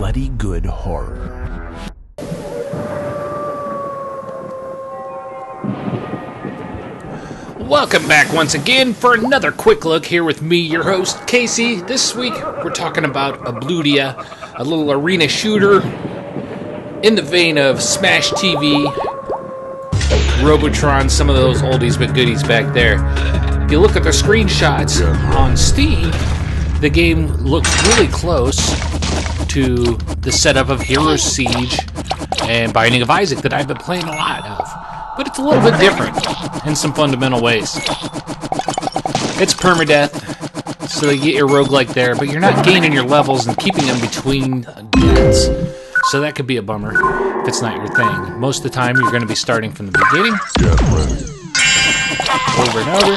bloody good horror. Welcome back once again for another quick look here with me, your host, Casey. This week, we're talking about Obludia, a little arena shooter in the vein of Smash TV, Robotron, some of those oldies but goodies back there. If you look at the screenshots on Steam, the game looks really close to the setup of Heroes Siege and Binding of Isaac that I've been playing a lot of. But it's a little bit different in some fundamental ways. It's permadeath, so you get your roguelike there, but you're not gaining your levels and keeping them between deaths. So that could be a bummer if it's not your thing. Most of the time, you're going to be starting from the beginning. Over and over.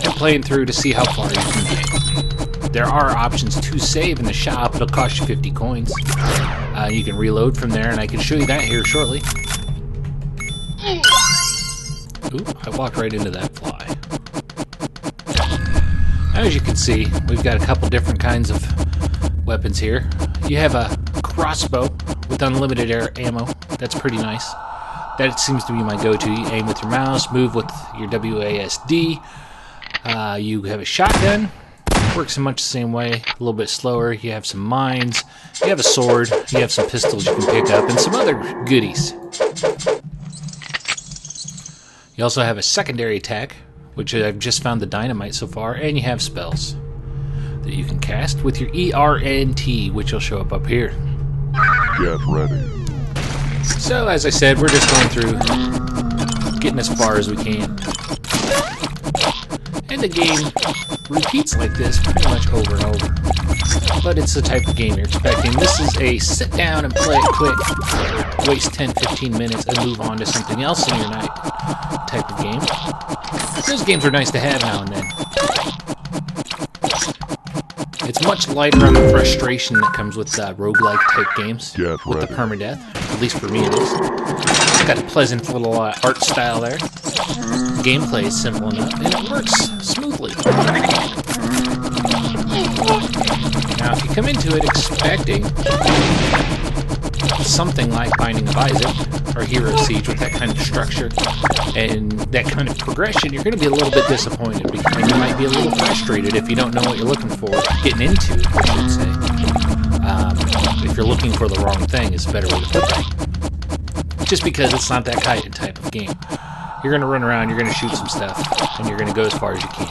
And playing through to see how far you can get. There are options to save in the shop. It'll cost you 50 coins. You can reload from there, and I can show you that here shortly. Ooh, I walked right into that fly. As you can see, we've got a couple different kinds of weapons here. You have a crossbow with unlimited air ammo. That's pretty nice. That seems to be my go-to. You aim with your mouse, move with your WASD. You have a shotgun. Works in much the same way, a little bit slower. You have some mines, you have a sword, you have some pistols you can pick up, and some other goodies. You also have a secondary attack, which I've just found the dynamite so far, and you have spells that you can cast with your ERNT, which will show up here. Get ready. So, as I said, we're just going through, getting as far as we can. And the game repeats like this pretty much over and over. But it's the type of game you're expecting. This is a sit down and play it quick, waste 10-15 minutes and move on to something else in your night type of game. Those games are nice to have now and then. It's much lighter on the frustration that comes with roguelike type games with the permadeath. At least for me it is. It's got a pleasant little art style there. Gameplay is simple enough, and it works smoothly. Now, if you come into it expecting something like Binding of Isaac or Heroes Siege with that kind of structure and that kind of progression, you're going to be a little bit disappointed, and you might be a little frustrated if you don't know what you're looking for, getting into, I should say. If you're looking for the wrong thing, is a better way to put that. Just because it's not that type of game. You're going to run around, you're going to shoot some stuff, and you're going to go as far as you can.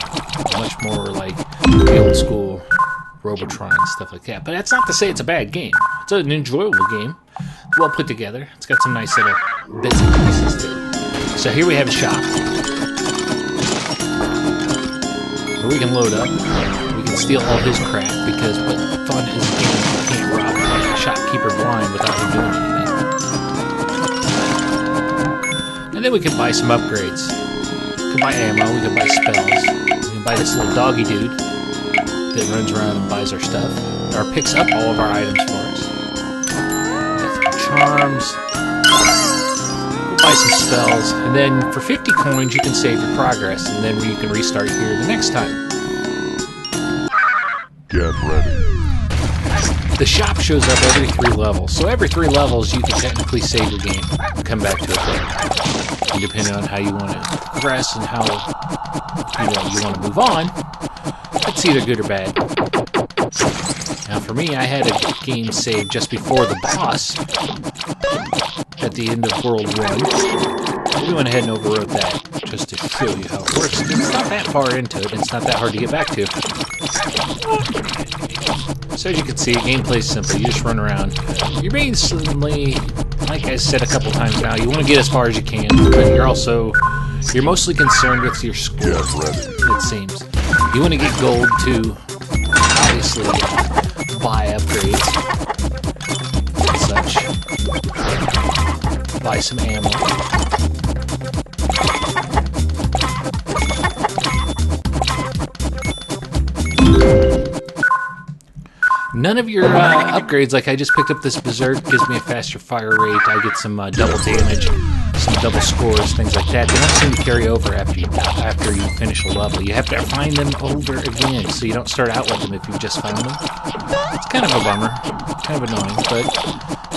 Much more like the old school Robotron and stuff like that. But that's not to say it's a bad game. It's an enjoyable game. It's well put together. It's got some nice little bits and pieces to it. So here we have a shop. Where we can load up. We can steal all his crap, because what fun is a game you can't rob a shopkeeper blind without him doing anything. And then we can buy some upgrades. We can buy ammo, we can buy spells. We can buy this little doggy dude that runs around and buys our stuff, or picks up all of our items for us. Charms. We'll buy some spells, and then for 50 coins you can save your progress, and then you can restart here the next time. Get ready. The shop shows up every 3 levels, so every 3 levels you can technically save your game and come back to it later. And depending on how you want to progress and how you want to move on, it's either good or bad. Now for me, I had a game saved just before the boss at the end of World 1. We went ahead and overwrote that just to show you how it works. It's not that far into it, it's not that hard to get back to. So as you can see, gameplay's simple. You just run around. You're basically, like I said a couple times now, you want to get as far as you can, but you're mostly concerned with your score, it seems. You want to get gold to, obviously, buy upgrades and such. Buy some ammo. None of your upgrades, like I just picked up this Berserk, gives me a faster fire rate, I get some double damage, some double scores, things like that. They don't seem to carry over after you finish a level. You have to find them over again, so you don't start out with them if you've just found them. It's kind kind of a bummer, kind of annoying, but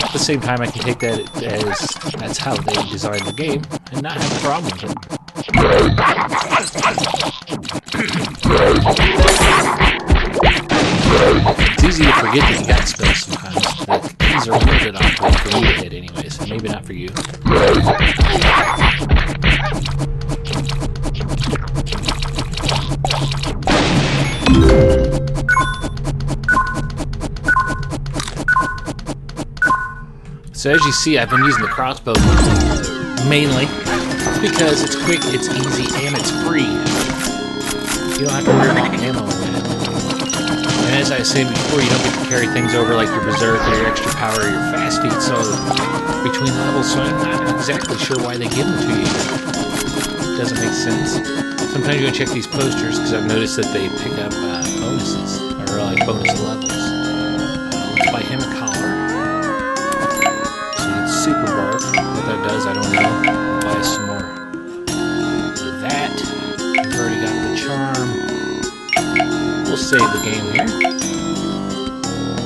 at the same time I can take that as that's how they designed the game and not have a problem with it. It's easy to forget that you got spells sometimes. The keys are a little bit awkward for me to hit anyways, so maybe not for you. So as you see, I've been using the crossbow mainly because it's quick, it's easy, and it's free. You don't have to worry about ammo with it. And as I said before, you don't get to carry things over like your berserk or your extra power or your fast feet, so between levels, so I'm not exactly sure why they give them to you. It doesn't make sense. Sometimes you go check these posters because I've noticed that they pick up bonuses, or like bonus levels. Let's buy him a collar. Super bark. What that does, I don't know. I'll buy some more of that. We've already got the charm. We'll save the game here.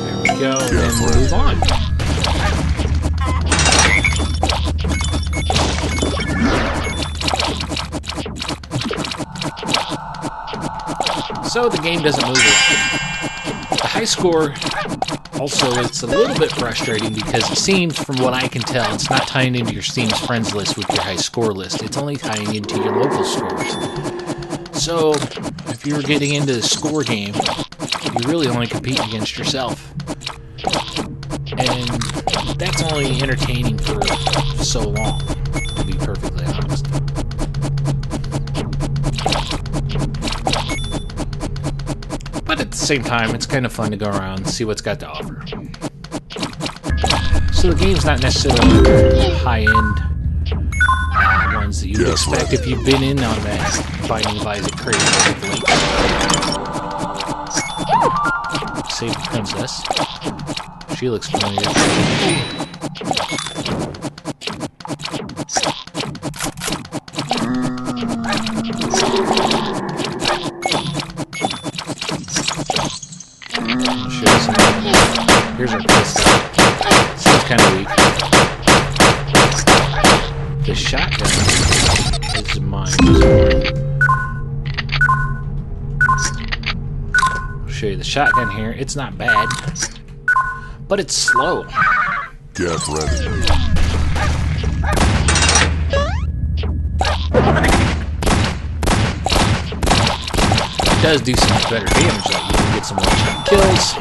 There we go, and then we'll move on. So the game doesn't move it. The high score. Also, it's a little bit frustrating because it seems, from what I can tell, it's not tying into your Steam's friends list with your high score list. It's only tying into your local scores. So, if you were getting into the score game, you really only compete against yourself. And that's only entertaining for so long, to be perfectly honest. But at the same time, it's kind of fun to go around and see what's got to offer. So the game's not necessarily high-end ones that you'd expect if you've been in on that Binding of Isaac craze. Save the princess. She looks familiar. Here's our pistol. Seems kind of weak. The shotgun is mine. I'll show you the shotgun here. It's not bad, but it's slow. Get ready. It does do some better damage, though. You can get some one-shot kills.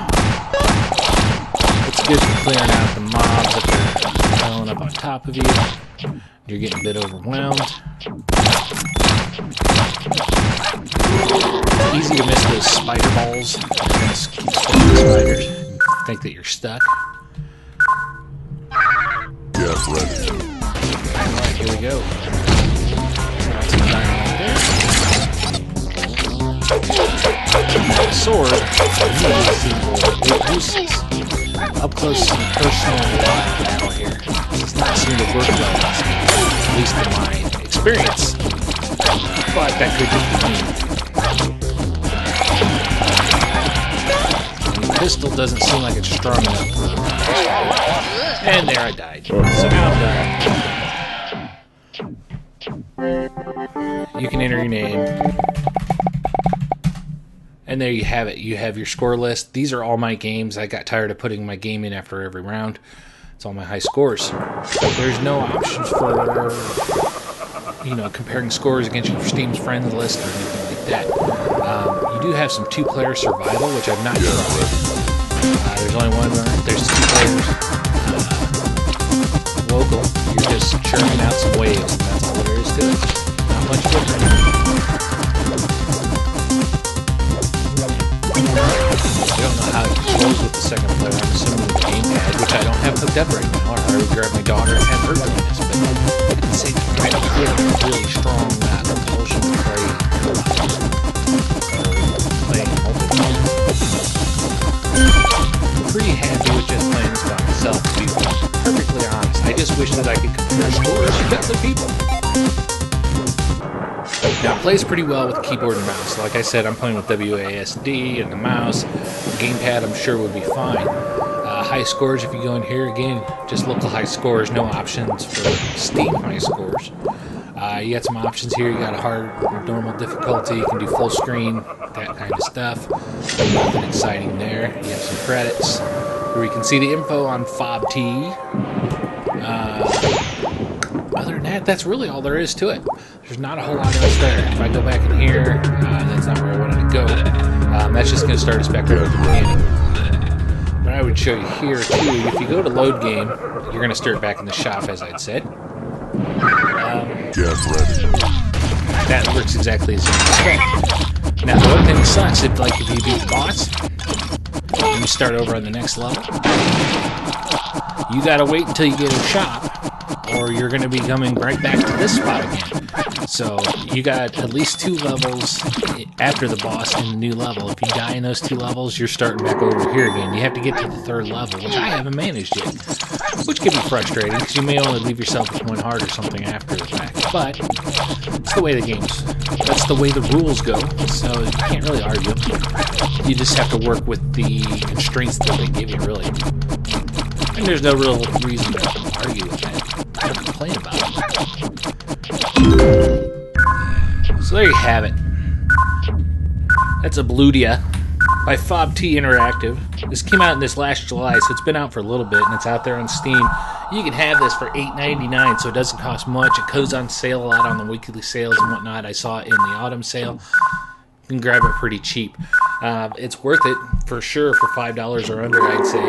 It's good for clearing out the mobs if they're piling up on top of you. You're getting a bit overwhelmed. It's easy to miss those spider balls. Just keep spinning the spiders and think that you're stuck. Get ready. Alright, here we go. Got some dynamite there. Sword, really seems useless. Up close and personal battle here. This does not seem to work well, at least in my experience. But that could just be me. The pistol doesn't seem like it's strong enough for pistol. And there I died. So now I'm done. You can enter your name. And there you have it. You have your score list. These are all my games. I got tired of putting my game in after every round. It's all my high scores. There's no options for, comparing scores against your Steam's friends list or anything like that. You do have some two-player survival, which I've not tried. There's only one runner. There's two players. Local. You're just churning out some waves, and that's all there is to it. Not much different. I don't know how it goes with the second player. I'm assuming the gamepad, which I don't have hooked up right now. Or I would grab my daughter and have her doing this, but at the same time, I don't feel a really strong compulsion to play multiplayer. I'm pretty happy with just playing this by myself, to be perfectly honest. I just wish that I could compare scores with other people. Now, it plays pretty well with keyboard and mouse. Like I said, I'm playing with WASD and the mouse. Gamepad, I'm sure, would be fine. High scores, if you go in here, again, just local high scores, no options for Steam high scores. You got some options here. You got a hard, normal difficulty. You can do full screen, that kind of stuff. Nothing exciting there. You have some credits where you can see the info on FobT. Other than that, that's really all there is to it. There's not a whole lot else there. If I go back in here, that's not where I wanted to go. That's just going to start us back right at the beginning. But I would show you here, too. If you go to load game, you're going to start back in the shop, as I'd said. Get ready. That works exactly as you expect. Now, the one thing that sucks, if you beat the boss, and you start over on the next level, you gotta wait until you get a shop, or you're gonna be coming right back to this spot again. So, you got at least 2 levels after the boss in the new level. If you die in those 2 levels, you're starting back over here again. You have to get to the 3rd level, which I haven't managed yet. Which can be frustrating, because you may only leave yourself with 1 heart or something after the fact. But, it's the way the game's... That's the way the rules go, so you can't really argue. You just have to work with the constraints that they give you, really. And there's no real reason to argue with that, or complain about it. So there you have it. That's Obludia by FobT Interactive. This came out in this last July, so it's been out for a little bit, and it's out there on Steam. You can have this for $8.99, so it doesn't cost much. It goes on sale a lot on the weekly sales and whatnot. I saw it in the autumn sale. You can grab it pretty cheap. It's worth it, for sure, for $5 or under, I'd say.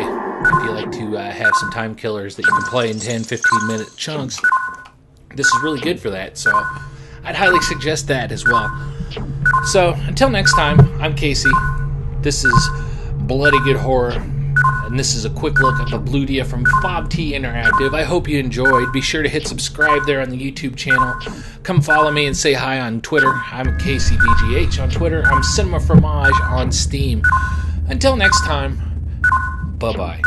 If you like to have some time killers that you can play in 10, 15-minute chunks, this is really good for that, so I'd highly suggest that as well. So, until next time, I'm Casey. This is Bloody Good Horror, and this is a quick look at Obludia from FobT Interactive. I hope you enjoyed. Be sure to hit subscribe there on the YouTube channel. Come follow me and say hi on Twitter. I'm CaseyBGH on Twitter. I'm Cinema Fromage on Steam. Until next time, bye-bye.